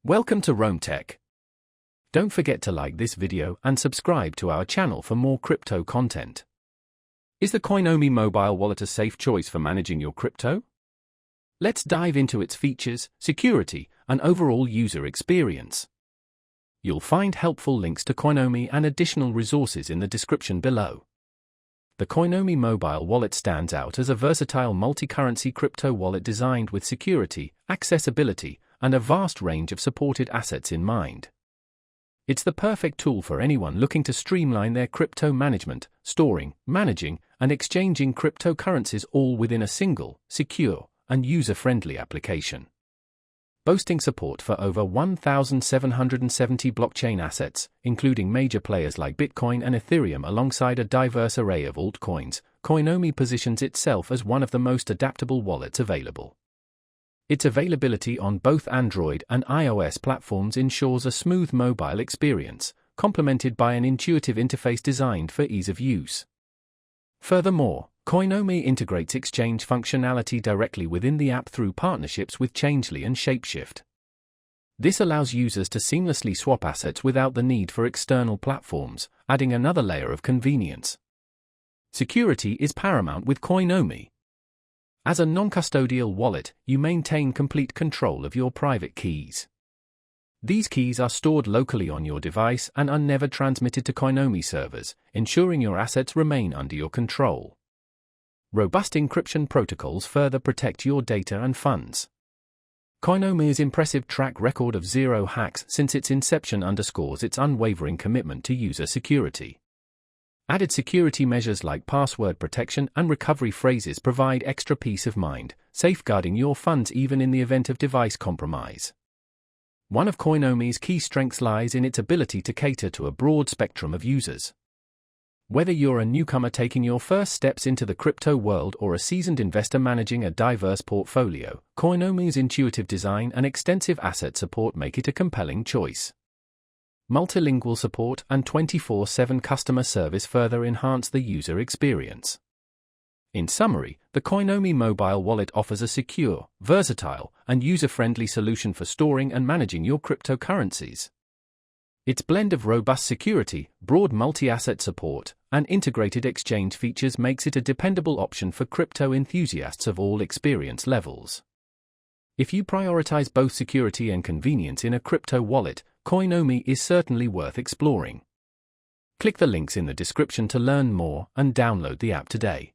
Welcome to Rome Tech. Don't forget to like this video and subscribe to our channel for more crypto content. Is the Coinomi mobile wallet a safe choice for managing your crypto? Let's dive into its features, security, and overall user experience. You'll find helpful links to Coinomi and additional resources in the description below. The Coinomi mobile wallet stands out as a versatile multi-currency crypto wallet designed with security, accessibility, and a vast range of supported assets in mind. It's the perfect tool for anyone looking to streamline their crypto management, storing, managing, and exchanging cryptocurrencies all within a single, secure, and user-friendly application. Boasting support for over 1,770 blockchain assets, including major players like Bitcoin and Ethereum alongside a diverse array of altcoins, Coinomi positions itself as one of the most adaptable wallets available. Its availability on both Android and iOS platforms ensures a smooth mobile experience, complemented by an intuitive interface designed for ease of use. Furthermore, Coinomi integrates exchange functionality directly within the app through partnerships with Changelly and Shapeshift. This allows users to seamlessly swap assets without the need for external platforms, adding another layer of convenience. Security is paramount with Coinomi. As a non-custodial wallet, you maintain complete control of your private keys. These keys are stored locally on your device and are never transmitted to Coinomi servers, ensuring your assets remain under your control. Robust encryption protocols further protect your data and funds. Coinomi's impressive track record of zero hacks since its inception underscores its unwavering commitment to user security. Added security measures like password protection and recovery phrases provide extra peace of mind, safeguarding your funds even in the event of device compromise. One of Coinomi's key strengths lies in its ability to cater to a broad spectrum of users. Whether you're a newcomer taking your first steps into the crypto world or a seasoned investor managing a diverse portfolio, Coinomi's intuitive design and extensive asset support make it a compelling choice. Multilingual support and 24/7 customer service further enhance the user experience. In summary, the Coinomi mobile wallet offers a secure, versatile, and user-friendly solution for storing and managing your cryptocurrencies. Its blend of robust security, broad multi-asset support, and integrated exchange features makes it a dependable option for crypto enthusiasts of all experience levels. If you prioritize both security and convenience in a crypto wallet, Coinomi is certainly worth exploring. Click the links in the description to learn more and download the app today.